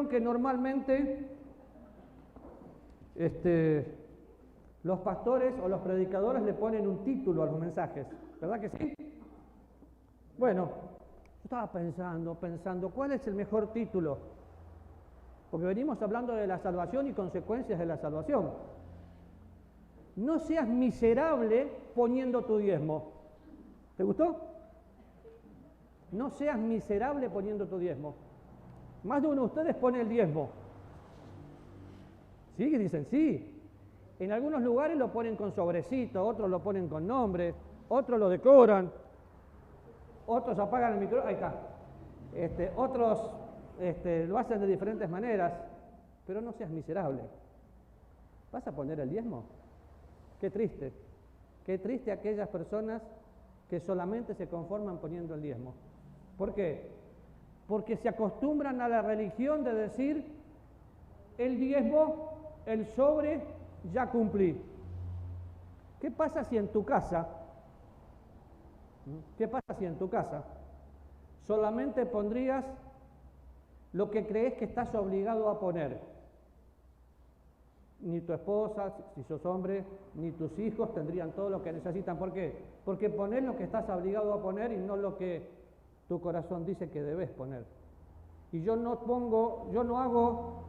Vieron que normalmente los pastores o los predicadores le ponen un título a los mensajes, ¿verdad que sí? Bueno, yo estaba pensando, ¿cuál es el mejor título? Porque venimos hablando de la salvación y consecuencias de la salvación. No seas miserable poniendo tu diezmo. ¿Te gustó? No seas miserable poniendo tu diezmo. Más de uno de ustedes pone el diezmo. ¿Sí? Dicen sí. En algunos lugares lo ponen con sobrecito, otros lo ponen con nombre, otros lo decoran, otros apagan el micrófono, ahí está. Otros lo hacen de diferentes maneras, pero no seas miserable. ¿Vas a poner el diezmo? Qué triste aquellas personas que solamente se conforman poniendo el diezmo. ¿Por qué? Porque se acostumbran a la religión de decir, el diezmo, el sobre, ya cumplí. ¿Qué pasa si en tu casa solamente pondrías lo que crees que estás obligado a poner? Ni tu esposa, si sos hombre, ni tus hijos tendrían todo lo que necesitan. ¿Por qué? Porque ponés lo que estás obligado a poner y no lo que tu corazón dice que debes poner. Y yo no hago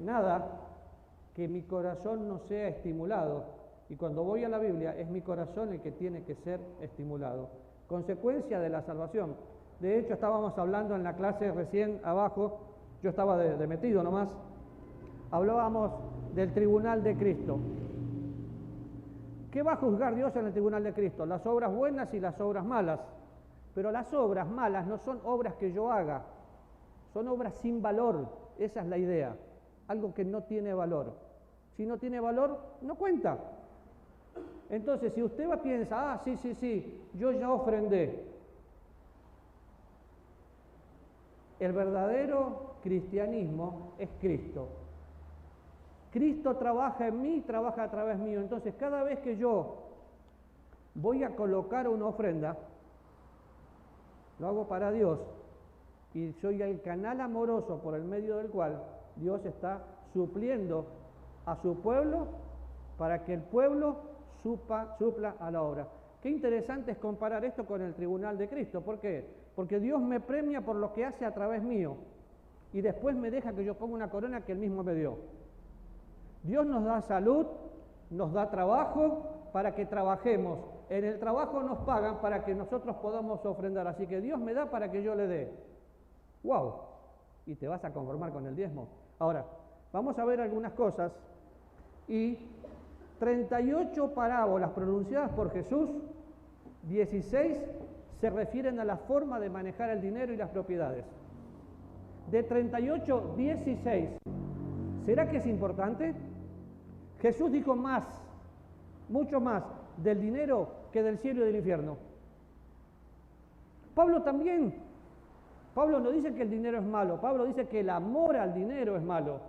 nada que mi corazón no sea estimulado. Y cuando voy a la Biblia, es mi corazón el que tiene que ser estimulado. Consecuencia de la salvación. De hecho, estábamos hablando en la clase recién abajo, yo estaba de metido nomás, hablábamos del tribunal de Cristo. ¿Qué va a juzgar Dios en el tribunal de Cristo? Las obras buenas y las obras malas. Pero las obras malas no son obras que yo haga, son obras sin valor. Esa es la idea, algo que no tiene valor. Si no tiene valor, no cuenta. Entonces, si usted piensa, sí, yo ya ofrendé. El verdadero cristianismo es Cristo. Cristo trabaja en mí, trabaja a través mío. Entonces, cada vez que yo voy a colocar una ofrenda, lo hago para Dios y soy el canal amoroso por el medio del cual Dios está supliendo a su pueblo para que el pueblo supla a la obra. Qué interesante es comparar esto con el tribunal de Cristo. ¿Por qué? Porque Dios me premia por lo que hace a través mío y después me deja que yo ponga una corona que Él mismo me dio. Dios nos da salud, nos da trabajo para que trabajemos. En el trabajo nos pagan para que nosotros podamos ofrendar. Así que Dios me da para que yo le dé. ¡Wow! Y te vas a conformar con el diezmo. Ahora, vamos a ver algunas cosas. Y 38 parábolas pronunciadas por Jesús, 16 se refieren a la forma de manejar el dinero y las propiedades. De 38, 16. ¿Será que es importante? Jesús dijo más, mucho más, del dinero que del cielo y del infierno. Pablo también. Pablo no dice que el dinero es malo, Pablo dice que el amor al dinero es malo.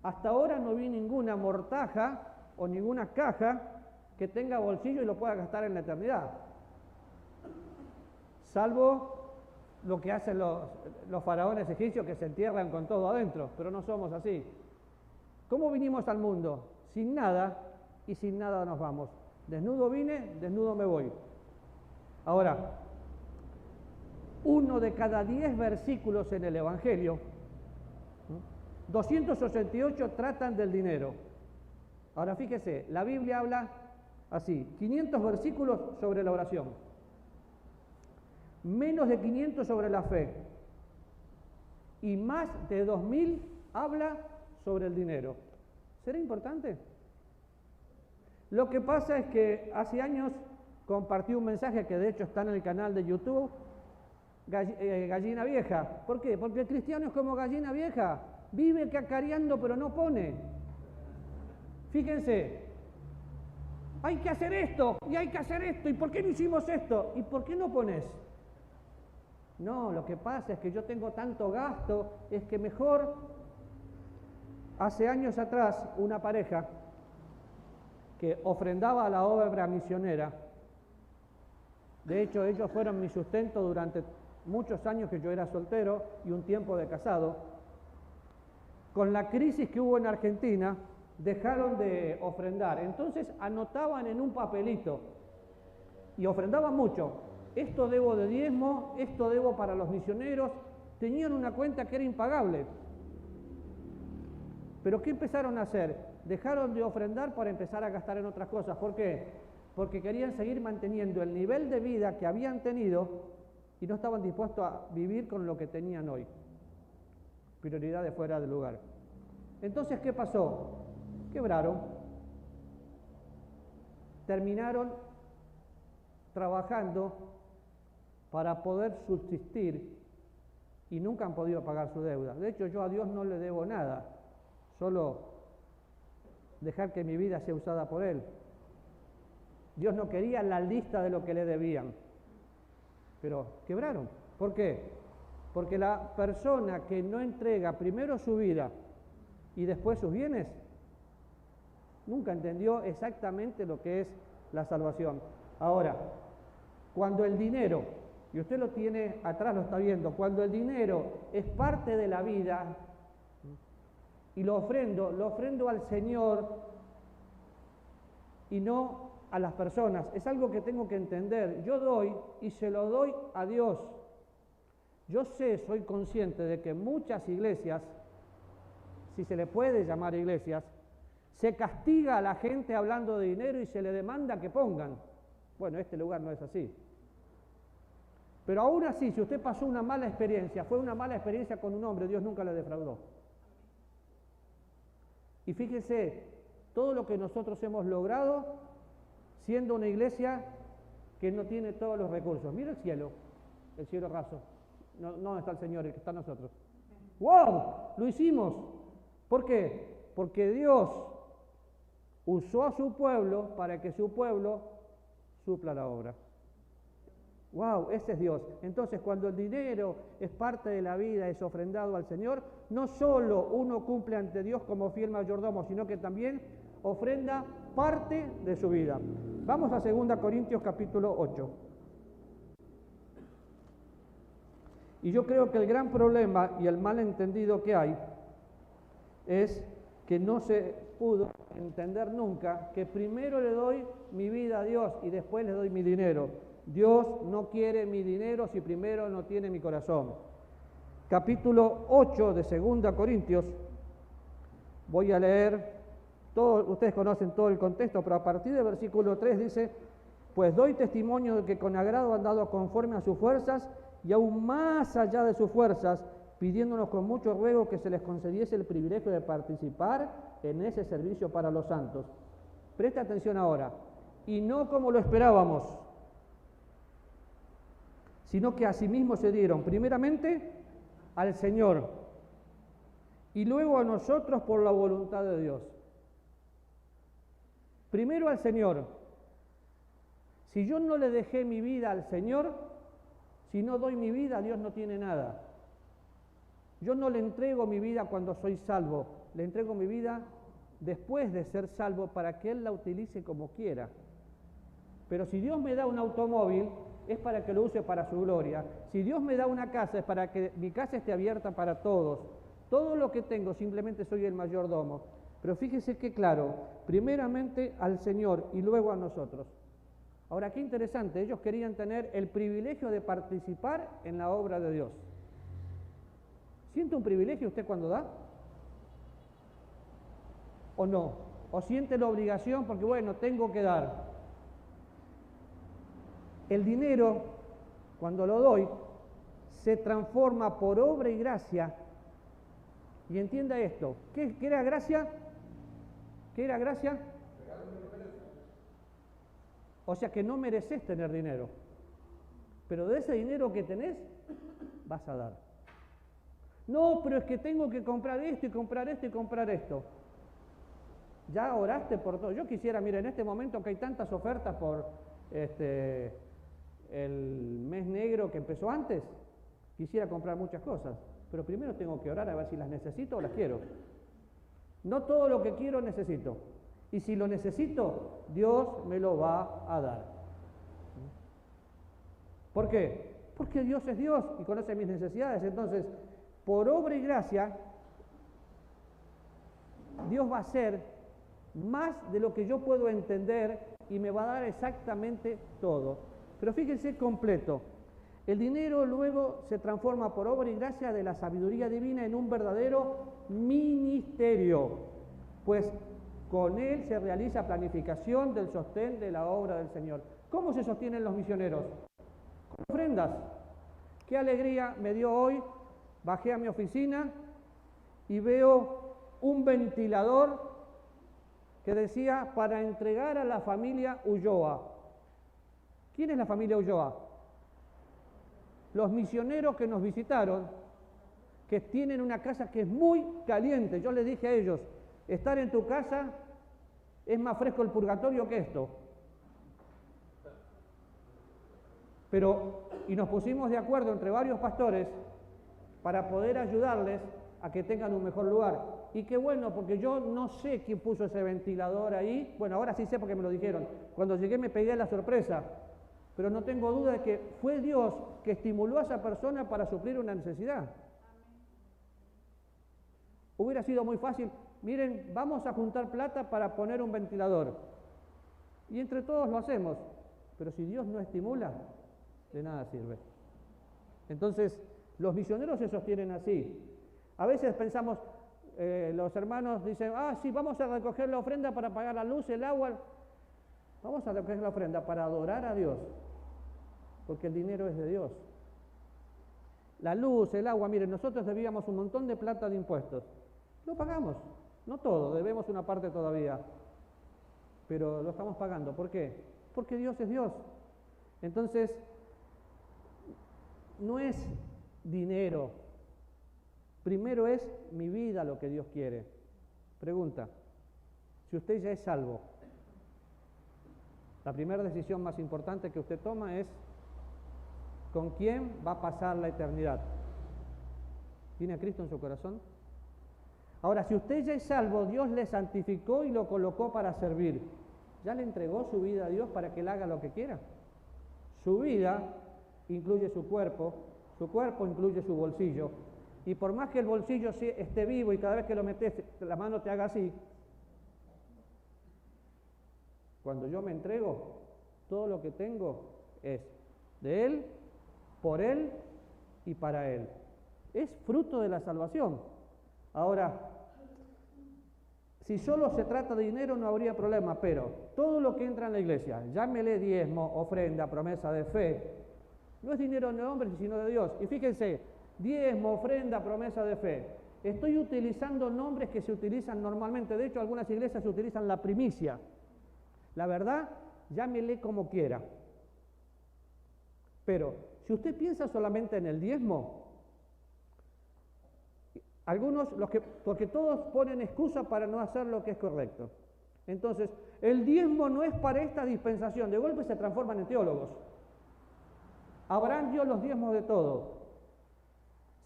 Hasta ahora no vi ninguna mortaja o ninguna caja que tenga bolsillo y lo pueda gastar en la eternidad. Salvo lo que hacen los faraones egipcios, que se entierran con todo adentro, pero no somos así. ¿Cómo vinimos al mundo? Sin nada, y sin nada nos vamos. Desnudo vine, desnudo me voy. Ahora, 1 de cada 10 versículos en el Evangelio, 288 tratan del dinero. Ahora fíjese, la Biblia habla así, 500 versículos sobre la oración, menos de 500 sobre la fe, y más de 2000 habla sobre el dinero. ¿Será importante? Lo que pasa es que hace años compartí un mensaje que de hecho está en el canal de YouTube, gallina vieja. ¿Por qué? Porque el cristiano es como gallina vieja, vive cacareando pero no pone. Fíjense, hay que hacer esto y hay que hacer esto, ¿y por qué no hicimos esto? ¿Y por qué no pones? No, lo que pasa es que yo tengo tanto gasto, es que mejor. Hace años atrás, una pareja que ofrendaba a la obra misionera, de hecho ellos fueron mi sustento durante muchos años que yo era soltero y un tiempo de casado, con la crisis que hubo en Argentina, dejaron de ofrendar. Entonces anotaban en un papelito y ofrendaban mucho. Esto debo de diezmo, esto debo para los misioneros. Tenían una cuenta que era impagable. Pero ¿qué empezaron a hacer? Dejaron de ofrendar para empezar a gastar en otras cosas. ¿Por qué? Porque querían seguir manteniendo el nivel de vida que habían tenido y no estaban dispuestos a vivir con lo que tenían hoy. Prioridades fuera de lugar. Entonces, ¿qué pasó? Quebraron. Terminaron trabajando para poder subsistir y nunca han podido pagar su deuda. De hecho, yo a Dios no le debo nada, solo dejar que mi vida sea usada por Él. Dios no quería la lista de lo que le debían, pero quebraron. ¿Por qué? Porque la persona que no entrega primero su vida y después sus bienes, nunca entendió exactamente lo que es la salvación. Ahora, cuando el dinero, y usted lo tiene atrás, lo está viendo, cuando el dinero es parte de la vida y lo ofrendo al Señor y no a las personas, es algo que tengo que entender. Yo doy y se lo doy a Dios. Yo soy consciente de que muchas iglesias, si se le puede llamar iglesias, se castiga a la gente hablando de dinero y se le demanda que pongan. Bueno, este lugar no es así. Pero aún así, si usted pasó una mala experiencia, fue una mala experiencia con un hombre, Dios nunca le defraudó. Y fíjese, todo lo que nosotros hemos logrado siendo una iglesia que no tiene todos los recursos. Mira el cielo raso. No está el Señor, el que está en nosotros. ¡Wow! Lo hicimos. ¿Por qué? Porque Dios usó a su pueblo para que su pueblo supla la obra. ¡Wow! Ese es Dios. Entonces, cuando el dinero es parte de la vida, es ofrendado al Señor, no solo uno cumple ante Dios como fiel mayordomo, sino que también ofrenda parte de su vida. Vamos a 2 Corintios capítulo 8. Y yo creo que el gran problema y el malentendido que hay es que no se pudo entender nunca que primero le doy mi vida a Dios y después le doy mi dinero. Dios no quiere mi dinero si primero no tiene mi corazón. Capítulo 8 de 2 Corintios. Voy a leer, ustedes conocen todo el contexto, pero a partir del versículo 3 dice: pues doy testimonio de que con agrado han dado conforme a sus fuerzas y aún más allá de sus fuerzas, pidiéndonos con mucho ruego que se les concediese el privilegio de participar en ese servicio para los santos. Presta atención ahora. Y no como lo esperábamos, sino que asimismo se dieron primeramente al Señor y luego a nosotros por la voluntad de Dios. Primero al Señor. Si yo no le dejé mi vida al Señor, si no doy mi vida, Dios no tiene nada. Yo no le entrego mi vida cuando soy salvo, le entrego mi vida después de ser salvo para que Él la utilice como quiera. Pero si Dios me da un automóvil, es para que lo use para su gloria. Si Dios me da una casa, es para que mi casa esté abierta para todos. Todo lo que tengo, simplemente soy el mayordomo. Pero fíjese que claro, primeramente al Señor y luego a nosotros. Ahora, qué interesante, ellos querían tener el privilegio de participar en la obra de Dios. ¿Siente un privilegio usted cuando da? ¿O no? ¿O siente la obligación porque, bueno, tengo que dar? El dinero, cuando lo doy, se transforma por obra y gracia. Y entienda esto, ¿qué era gracia? ¿Qué era gracia? O sea que no mereces tener dinero, pero de ese dinero que tenés, vas a dar. No, pero es que tengo que comprar esto y comprar esto y comprar esto. Ya oraste por todo. Yo quisiera, mira, en este momento que hay tantas ofertas por el mes negro que empezó antes, quisiera comprar muchas cosas, pero primero tengo que orar a ver si las necesito o las quiero. No todo lo que quiero necesito. Y si lo necesito, Dios me lo va a dar. ¿Por qué? Porque Dios es Dios y conoce mis necesidades. Entonces, por obra y gracia, Dios va a hacer más de lo que yo puedo entender y me va a dar exactamente todo. Pero fíjense completo. El dinero luego se transforma por obra y gracia de la sabiduría divina en un verdadero ministerio, pues con él se realiza planificación del sostén de la obra del Señor. ¿Cómo se sostienen los misioneros? Con ofrendas. Qué alegría me dio hoy. Bajé a mi oficina y veo un ventilador que decía para entregar a la familia Ulloa. ¿Quién es la familia Ulloa? Los misioneros que nos visitaron, que tienen una casa que es muy caliente. Yo les dije a ellos, estar en tu casa es más fresco el purgatorio que esto. Y nos pusimos de acuerdo entre varios pastores para poder ayudarles a que tengan un mejor lugar. Y qué bueno, porque yo no sé quién puso ese ventilador ahí. Bueno, ahora sí sé porque me lo dijeron. Cuando llegué me pegué la sorpresa. Pero no tengo duda de que fue Dios que estimuló a esa persona para suplir una necesidad. Hubiera sido muy fácil. Miren, vamos a juntar plata para poner un ventilador. Y entre todos lo hacemos. Pero si Dios no estimula, de nada sirve. Entonces, los misioneros se sostienen así. A veces pensamos, los hermanos dicen, sí, vamos a recoger la ofrenda para pagar la luz, el agua. Vamos a recoger la ofrenda para adorar a Dios, porque el dinero es de Dios. La luz, el agua, miren, nosotros debíamos un montón de plata de impuestos. Lo pagamos, no todo, debemos una parte todavía, pero lo estamos pagando. ¿Por qué? Porque Dios es Dios. Entonces, no es dinero. Primero es mi vida lo que Dios quiere. Pregunta, si usted ya es salvo, la primera decisión más importante que usted toma es ¿con quién va a pasar la eternidad? ¿Tiene a Cristo en su corazón? Ahora, si usted ya es salvo, Dios le santificó y lo colocó para servir. ¿Ya le entregó su vida a Dios para que él haga lo que quiera? Su vida incluye su cuerpo incluye su bolsillo. Y por más que el bolsillo esté vivo y cada vez que lo metes la mano te haga así, cuando yo me entrego, todo lo que tengo es de Él, por Él y para Él. Es fruto de la salvación. Ahora, si solo se trata de dinero no habría problema, pero todo lo que entra en la iglesia, llámele diezmo, ofrenda, promesa de fe, no es dinero de hombres sino de Dios. Y fíjense, diezmo, ofrenda, promesa de fe. Estoy utilizando nombres que se utilizan normalmente. De hecho, algunas iglesias se utilizan la primicia. La verdad, llámele como quiera. Pero, si usted piensa solamente en el diezmo, algunos, porque todos ponen excusa para no hacer lo que es correcto. Entonces, el diezmo no es para esta dispensación. De golpe se transforman en teólogos. Abraham dio los diezmos de todo.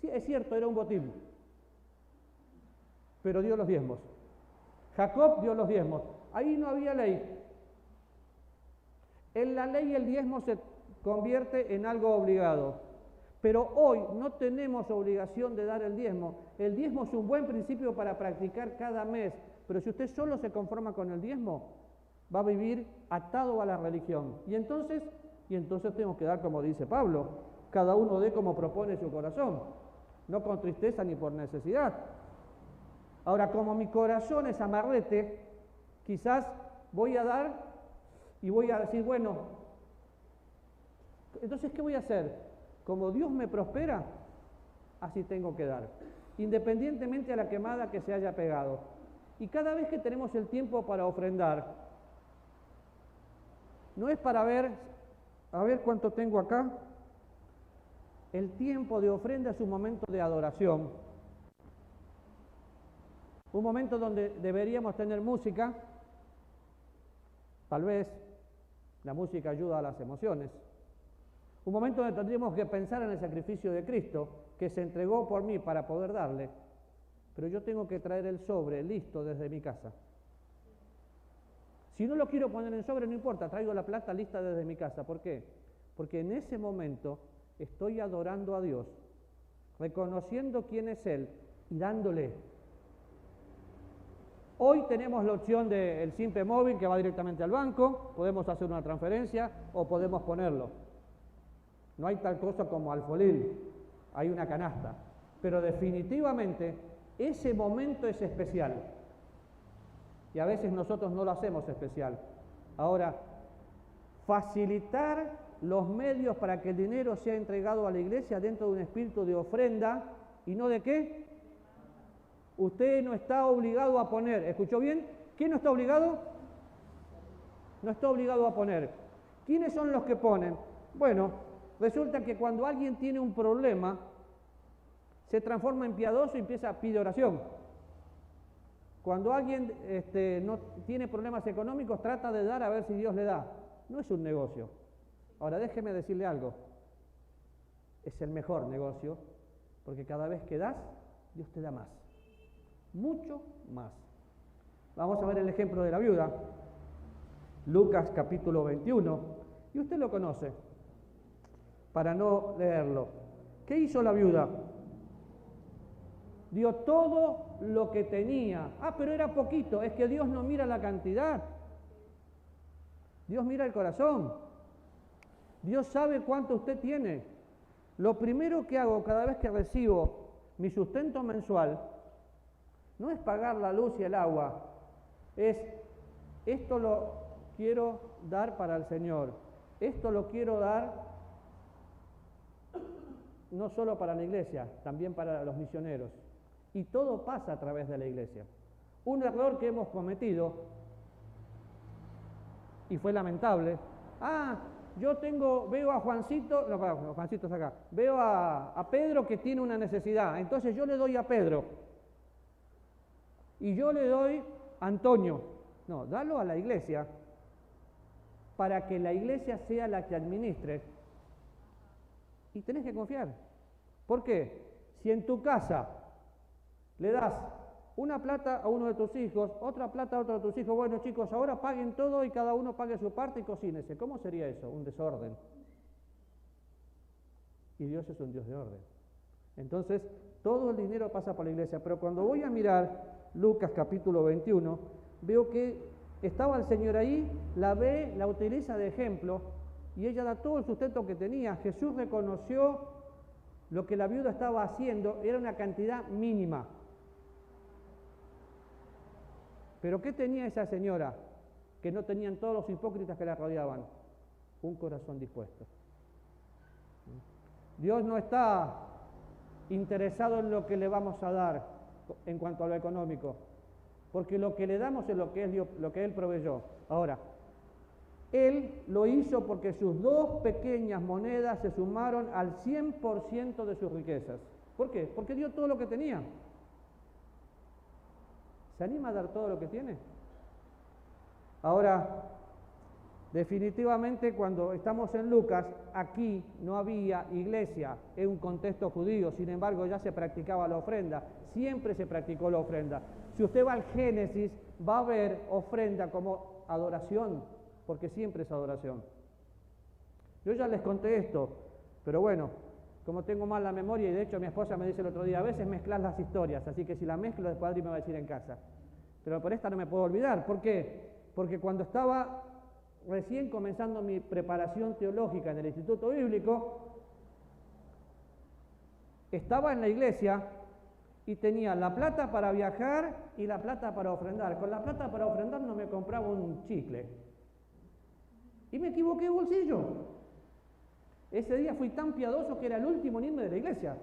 Sí, es cierto, era un botín, pero dio los diezmos. Jacob dio los diezmos. Ahí no había ley. En la ley el diezmo se convierte en algo obligado. Pero hoy no tenemos obligación de dar el diezmo. El diezmo es un buen principio para practicar cada mes. Pero si usted solo se conforma con el diezmo, va a vivir atado a la religión. Y entonces tenemos que dar como dice Pablo. Cada uno dé como propone su corazón. No con tristeza ni por necesidad. Ahora, como mi corazón es amarrete, quizás voy a dar y voy a decir, bueno, entonces, ¿qué voy a hacer? Como Dios me prospera, así tengo que dar, independientemente a la quemada que se haya pegado. Y cada vez que tenemos el tiempo para ofrendar, no es para ver, a ver cuánto tengo acá. El tiempo de ofrenda es un momento de adoración, un momento donde deberíamos tener música. Tal vez la música ayuda a las emociones. Un momento donde tendríamos que pensar en el sacrificio de Cristo, que se entregó por mí para poder darle, pero yo tengo que traer el sobre listo desde mi casa. Si no lo quiero poner en sobre, no importa, traigo la plata lista desde mi casa. ¿Por qué? Porque en ese momento estoy adorando a Dios, reconociendo quién es Él y dándole. Hoy tenemos la opción del Simpe Móvil que va directamente al banco, podemos hacer una transferencia o podemos ponerlo. No hay tal cosa como alfolil, hay una canasta. Pero definitivamente ese momento es especial. Y a veces nosotros no lo hacemos especial. Ahora, facilitar los medios para que el dinero sea entregado a la iglesia dentro de un espíritu de ofrenda y no de qué. Usted no está obligado a poner, ¿escuchó bien? ¿Quién no está obligado? No está obligado a poner. ¿Quiénes son los que ponen? Bueno, resulta que cuando alguien tiene un problema, se transforma en piadoso y empieza a pedir oración. Cuando alguien no tiene problemas económicos, trata de dar a ver si Dios le da. No es un negocio. Ahora déjeme decirle algo. Es el mejor negocio, porque cada vez que das, Dios te da más. Mucho más. Vamos a ver el ejemplo de la viuda. Lucas capítulo 21. Y usted lo conoce, para no leerlo. ¿Qué hizo la viuda? Dio todo lo que tenía. Ah, pero era poquito. Es que Dios no mira la cantidad. Dios mira el corazón. Dios sabe cuánto usted tiene. Lo primero que hago cada vez que recibo mi sustento mensual no es pagar la luz y el agua. Es, esto lo quiero dar para el Señor. Esto lo quiero dar no solo para la iglesia, también para los misioneros. Y todo pasa a través de la iglesia. Un error que hemos cometido, y fue lamentable, veo a Juancito, no, Juancito es acá, veo a Pedro que tiene una necesidad, entonces yo le doy a Pedro, y yo le doy a Antonio. No, dalo a la iglesia, para que la iglesia sea la que administre, y tenés que confiar. ¿Por qué? Si en tu casa le das una plata a uno de tus hijos, otra plata a otro de tus hijos, bueno chicos, ahora paguen todo y cada uno pague su parte y cocínese. ¿Cómo sería eso? Un desorden. Y Dios es un Dios de orden. Entonces, todo el dinero pasa por la iglesia, pero cuando voy a mirar Lucas capítulo 21, veo que estaba el Señor ahí, la ve, la utiliza de ejemplo, y ella da todo el sustento que tenía. Jesús reconoció lo que la viuda estaba haciendo, era una cantidad mínima. Pero ¿qué tenía esa señora que no tenían todos los hipócritas que la rodeaban? Un corazón dispuesto. Dios no está interesado en lo que le vamos a dar en cuanto a lo económico, porque lo que le damos es lo que Él proveyó. Ahora, Él lo hizo porque sus dos pequeñas monedas se sumaron al 100% de sus riquezas. ¿Por qué? Porque dio todo lo que tenía. ¿Se anima a dar todo lo que tiene? Ahora, definitivamente cuando estamos en Lucas, aquí no había iglesia en un contexto judío, sin embargo ya se practicaba la ofrenda, siempre se practicó la ofrenda. Si usted va al Génesis, va a ver ofrenda como adoración, porque siempre es adoración. Yo ya les conté esto, pero bueno, como tengo mal la memoria, y de hecho mi esposa me dice el otro día, a veces mezclas las historias, así que si la mezclo después Adri me va a decir en casa. Pero por esta no me puedo olvidar. ¿Por qué? Porque cuando estaba recién comenzando mi preparación teológica en el Instituto Bíblico, estaba en la iglesia y tenía la plata para viajar y la plata para ofrendar. Con la plata para ofrendar no me compraba un chicle. Y me equivoqué de bolsillo. Ese día fui tan piadoso que era el último en irme de la iglesia.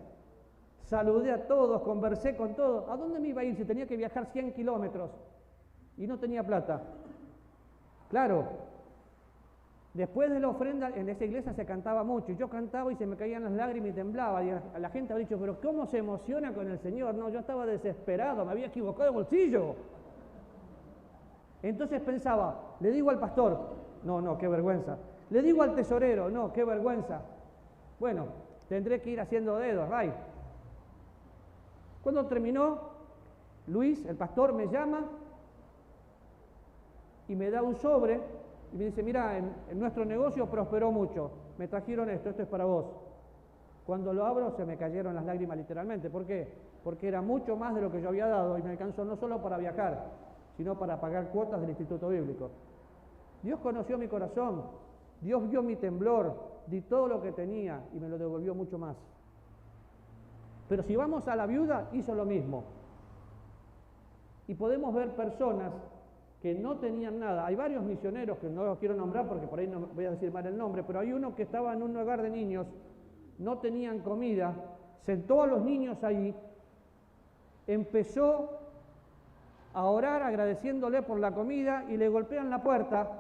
Saludé a todos, conversé con todos. ¿A dónde me iba a ir si tenía que viajar 100 kilómetros y no tenía plata? Claro, después de la ofrenda en esa iglesia se cantaba mucho. Yo cantaba y se me caían las lágrimas y temblaba. Y a la gente había dicho, pero ¿cómo se emociona con el Señor? No, yo estaba desesperado, me había equivocado de bolsillo. Entonces pensaba, le digo al pastor, no, qué vergüenza. Le digo al tesorero, no, qué vergüenza. Bueno, tendré que ir haciendo dedos, right. Cuando terminó, Luis, el pastor, me llama y me da un sobre y me dice, mira, en nuestro negocio prosperó mucho, me trajeron esto es para vos. Cuando lo abro se me cayeron las lágrimas literalmente. ¿Por qué? Porque era mucho más de lo que yo había dado y me alcanzó no solo para viajar, sino para pagar cuotas del Instituto Bíblico. Dios conoció mi corazón, Dios vio mi temblor, di todo lo que tenía y me lo devolvió mucho más. Pero si vamos a la viuda, hizo lo mismo. Y podemos ver personas que no tenían nada. Hay varios misioneros que no los quiero nombrar porque por ahí no voy a decir mal el nombre, pero hay uno que estaba en un hogar de niños, no tenían comida, sentó a los niños ahí, empezó a orar agradeciéndole por la comida y le golpean la puerta.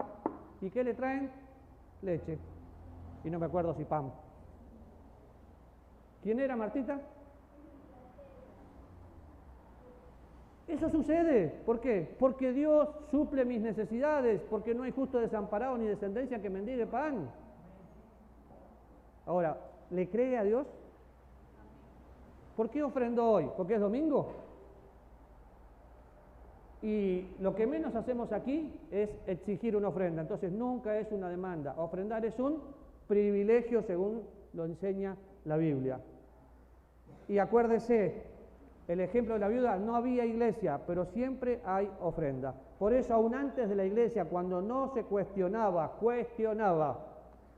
¿Y qué le traen? Leche. Y no me acuerdo si pan. ¿Quién era Martita? Eso sucede. ¿Por qué? Porque Dios suple mis necesidades, porque no hay justo desamparado ni descendencia que mendigue pan. Ahora, ¿le cree a Dios? ¿Por qué ofrendó hoy? ¿Porque es domingo? Y lo que menos hacemos aquí es exigir una ofrenda, entonces nunca es una demanda. Ofrendar es un privilegio según lo enseña la Biblia. Y acuérdese, el ejemplo de la viuda, no había iglesia, pero siempre hay ofrenda. Por eso aún antes de la iglesia, cuando no se cuestionaba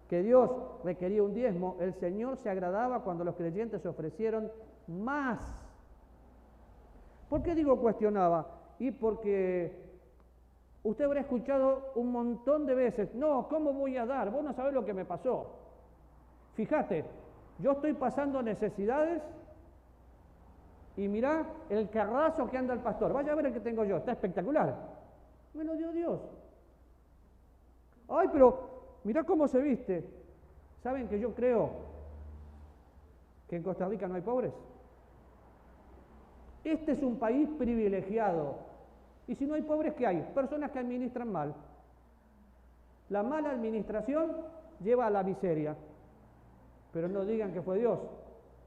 que Dios requería un diezmo, el Señor se agradaba cuando los creyentes se ofrecieron más. ¿Por qué digo cuestionaba? Y porque usted habrá escuchado un montón de veces, no, ¿cómo voy a dar? Vos no sabés lo que me pasó. Fíjate, yo estoy pasando necesidades y mirá el carrazo que anda el pastor. Vaya a ver el que tengo yo, está espectacular. Me lo dio Dios. Ay, pero mirá cómo se viste. ¿Saben que yo creo que en Costa Rica no hay pobres? Este es un país privilegiado. Y si no hay pobres, ¿qué hay? Personas que administran mal. La mala administración lleva a la miseria. Pero no digan que fue Dios.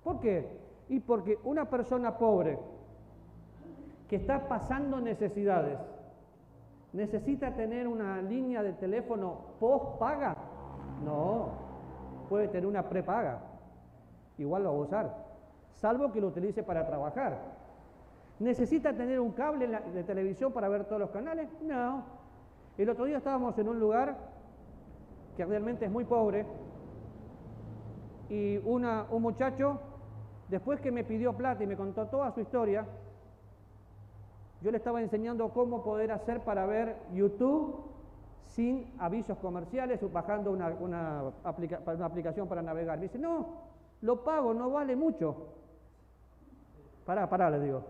¿Por qué? Y porque una persona pobre que está pasando necesidades, ¿necesita tener una línea de teléfono post-paga? No, puede tener una prepaga. Igual lo va a usar, salvo que lo utilice para trabajar. ¿Necesita tener un cable de televisión para ver todos los canales? No. El otro día estábamos en un lugar que realmente es muy pobre y un muchacho, después que me pidió plata y me contó toda su historia, yo le estaba enseñando cómo poder hacer para ver YouTube sin avisos comerciales o bajando una aplicación para navegar. Me dice, no, lo pago, no vale mucho. Pará, le digo.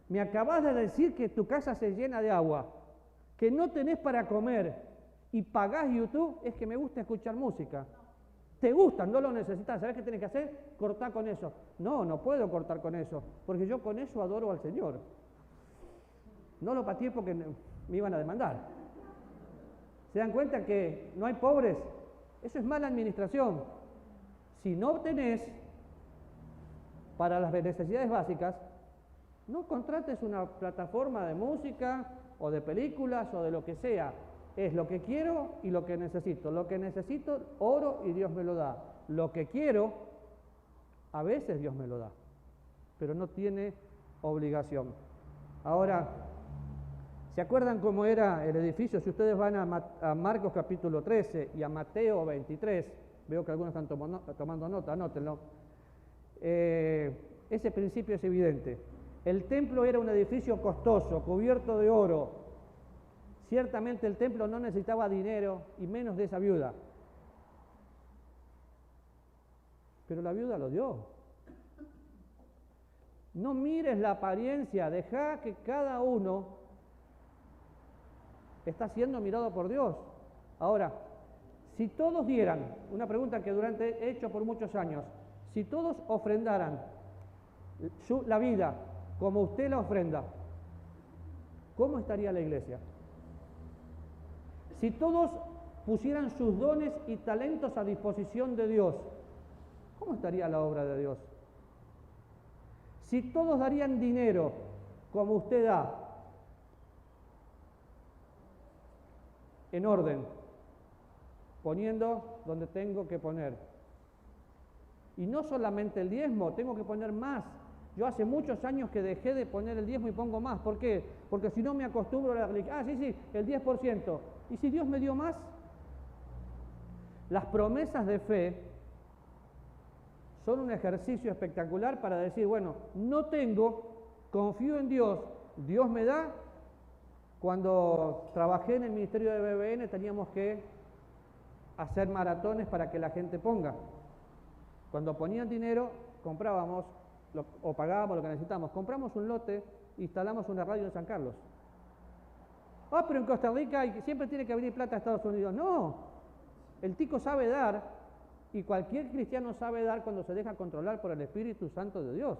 Me acabas de decir que tu casa se llena de agua, que no tenés para comer y pagás YouTube. Es que me gusta escuchar música. Te gusta, no lo necesitas. ¿Sabés qué tenés que hacer? Cortar con eso. No, no puedo cortar con eso, porque yo con eso adoro al Señor. No lo pateé porque me iban a demandar. ¿Se dan cuenta que no hay pobres? Eso es mala administración. Si no tenés para las necesidades básicas, no contrates una plataforma de música o de películas o de lo que sea. Es lo que quiero y lo que necesito. Lo que necesito, oro y Dios me lo da. Lo que quiero, a veces Dios me lo da, pero no tiene obligación. Ahora, ¿se acuerdan cómo era el edificio? Si ustedes van a Marcos capítulo 13 y a Mateo 23, veo que algunos están tomando nota, anótenlo. Ese principio es evidente. El templo era un edificio costoso, cubierto de oro. Ciertamente el templo no necesitaba dinero y menos de esa viuda. Pero la viuda lo dio. No mires la apariencia, deja que cada uno está siendo mirado por Dios. Ahora, si todos dieran, una pregunta que he hecho por muchos años, si todos ofrendaran la vida como usted la ofrenda, ¿cómo estaría la iglesia? Si todos pusieran sus dones y talentos a disposición de Dios, ¿cómo estaría la obra de Dios? Si todos darían dinero como usted da, en orden, poniendo donde tengo que poner, Y no solamente el diezmo, tengo que poner más. Yo hace muchos años que dejé de poner el diezmo y pongo más. ¿Por qué? Porque si no me acostumbro a la religión. Ah, sí, el 10%. ¿Y si Dios me dio más? Las promesas de fe son un ejercicio espectacular para decir, bueno, no tengo, confío en Dios, Dios me da. Cuando trabajé en el ministerio de BBN teníamos que hacer maratones para que la gente ponga. Cuando ponían dinero, comprábamos o pagábamos lo que necesitábamos. Compramos un lote, instalamos una radio en San Carlos. Ah, pero en Costa Rica siempre tiene que venir plata a Estados Unidos. No, el tico sabe dar y cualquier cristiano sabe dar cuando se deja controlar por el Espíritu Santo de Dios.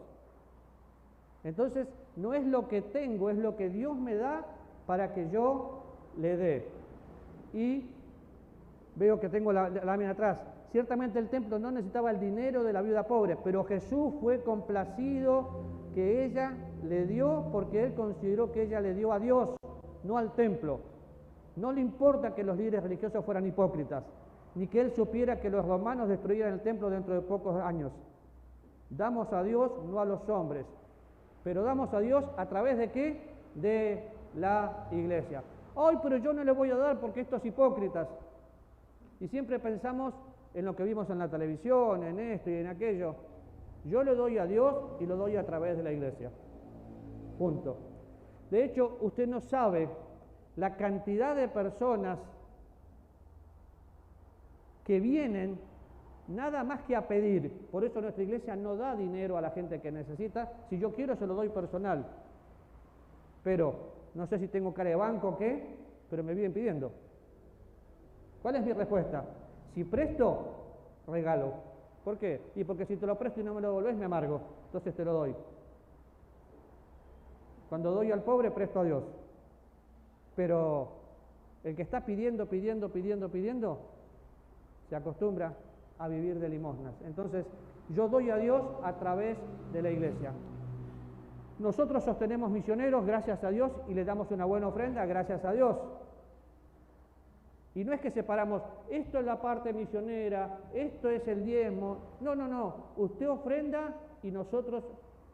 Entonces, no es lo que tengo, es lo que Dios me da para que yo le dé. Y veo que tengo la lámina atrás. Ciertamente el templo no necesitaba el dinero de la viuda pobre, pero Jesús fue complacido que ella le dio porque él consideró que ella le dio a Dios, no al templo. No le importa que los líderes religiosos fueran hipócritas, ni que él supiera que los romanos destruyeran el templo dentro de pocos años. Damos a Dios, no a los hombres, pero damos a Dios a través de ¿qué? De la iglesia. Ay, pero yo no le voy a dar porque estos hipócritas. Y siempre pensamos en lo que vimos en la televisión, en esto y en aquello. Yo le doy a Dios y lo doy a través de la iglesia. Punto. De hecho, usted no sabe la cantidad de personas que vienen nada más que a pedir. Por eso nuestra iglesia no da dinero a la gente que necesita. Si yo quiero, se lo doy personal. Pero no sé si tengo cara de banco o qué, pero me vienen pidiendo. ¿Cuál es mi respuesta? Si presto, regalo. ¿Por qué? Y porque si te lo presto y no me lo devolvés, me amargo. Entonces te lo doy. Cuando doy al pobre, presto a Dios. Pero el que está pidiendo, se acostumbra a vivir de limosnas. Entonces, yo doy a Dios a través de la iglesia. Nosotros sostenemos misioneros, gracias a Dios, y le damos una buena ofrenda, gracias a Dios. Y no es que separamos, esto es la parte misionera, esto es el diezmo. No. Usted ofrenda y nosotros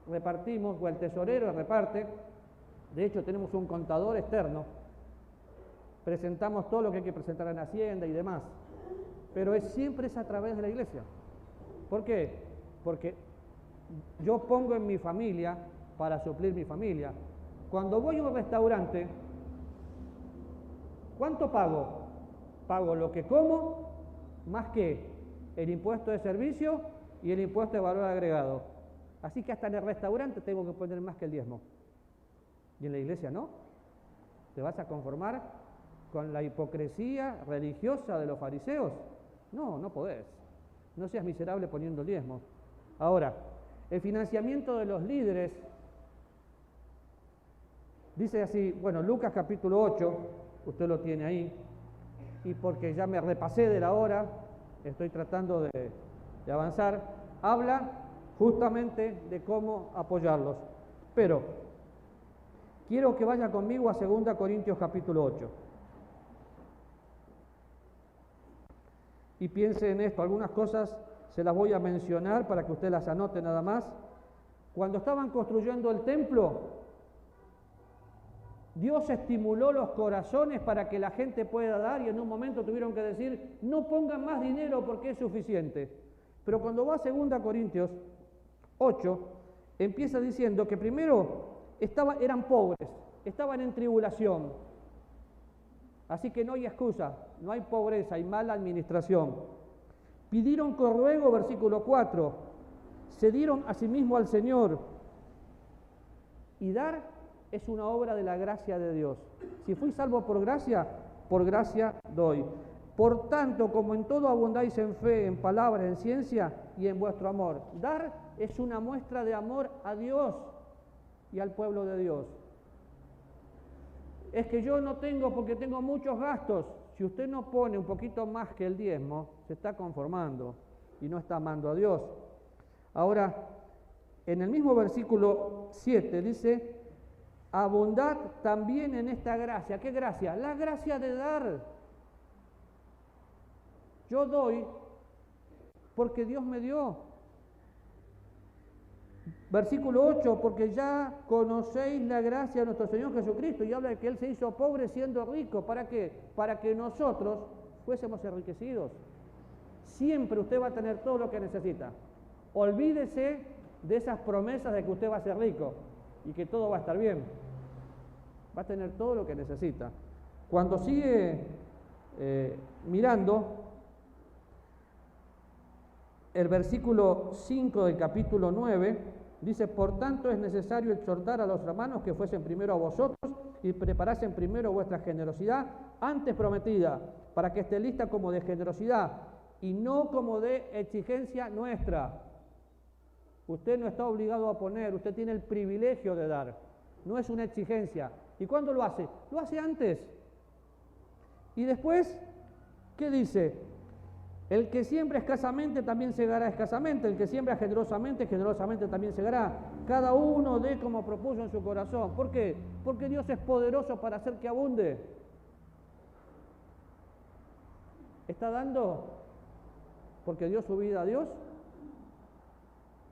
repartimos, o el tesorero reparte. De hecho, tenemos un contador externo. Presentamos todo lo que hay que presentar en Hacienda y demás. Pero siempre es a través de la iglesia. ¿Por qué? Porque yo pongo en mi familia para suplir mi familia. Cuando voy a un restaurante, ¿cuánto pago? Pago lo que como, más que el impuesto de servicio y el impuesto de valor agregado. Así que hasta en el restaurante tengo que poner más que el diezmo. Y en la iglesia no. ¿Te vas a conformar con la hipocresía religiosa de los fariseos? No podés. No seas miserable poniendo el diezmo. Ahora, el financiamiento de los líderes, dice así, bueno, Lucas capítulo 8, usted lo tiene ahí, y porque ya me repasé de la hora, estoy tratando de avanzar, habla justamente de cómo apoyarlos. Pero quiero que vaya conmigo a 2 Corintios capítulo 8. Y piense en esto, algunas cosas se las voy a mencionar para que usted las anote nada más. Cuando estaban construyendo el templo, Dios estimuló los corazones para que la gente pueda dar y en un momento tuvieron que decir, no pongan más dinero porque es suficiente. Pero cuando va a 2 Corintios 8, empieza diciendo que primero eran pobres, estaban en tribulación. Así que no hay excusa, no hay pobreza, hay mala administración. Pidieron con ruego, versículo 4, se dieron a sí mismo al Señor. Y dar es una obra de la gracia de Dios. Si fui salvo por gracia doy. Por tanto, como en todo abundáis en fe, en palabra, en ciencia y en vuestro amor. Dar es una muestra de amor a Dios y al pueblo de Dios. Es que yo no tengo porque tengo muchos gastos. Si usted no pone un poquito más que el diezmo, se está conformando y no está amando a Dios. Ahora, en el mismo versículo 7 dice, abundad también en esta gracia. ¿Qué gracia? La gracia de dar. Yo doy porque Dios me dio. Versículo 8, porque ya conocéis la gracia de nuestro Señor Jesucristo, y habla de que Él se hizo pobre siendo rico. ¿Para qué? Para que nosotros fuésemos enriquecidos. Siempre usted va a tener todo lo que necesita. Olvídese de esas promesas de que usted va a ser rico y que todo va a estar bien. Va a tener todo lo que necesita. Cuando sigue mirando, el versículo 5 del capítulo 9, dice: por tanto es necesario exhortar a los hermanos que fuesen primero a vosotros y preparasen primero vuestra generosidad antes prometida, para que esté lista como de generosidad y no como de exigencia nuestra. Usted no está obligado a poner, usted tiene el privilegio de dar, no es una exigencia. ¿Y cuándo lo hace? Lo hace antes. Y después, ¿qué dice? El que siembra escasamente también segará escasamente, el que siembra generosamente, generosamente también segará. Cada uno dé como propuso en su corazón. ¿Por qué? Porque Dios es poderoso para hacer que abunde. ¿Está dando porque dio su vida a Dios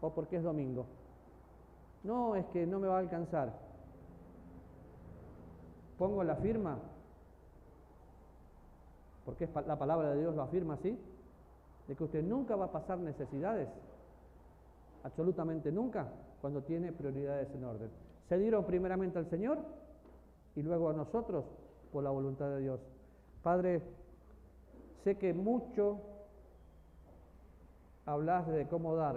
o porque es domingo? No, es que no me va a alcanzar. Pongo la firma, porque la palabra de Dios lo afirma así, de que usted nunca va a pasar necesidades, absolutamente nunca, cuando tiene prioridades en orden. Se dieron primeramente al Señor y luego a nosotros por la voluntad de Dios. Padre, sé que mucho hablas de cómo dar,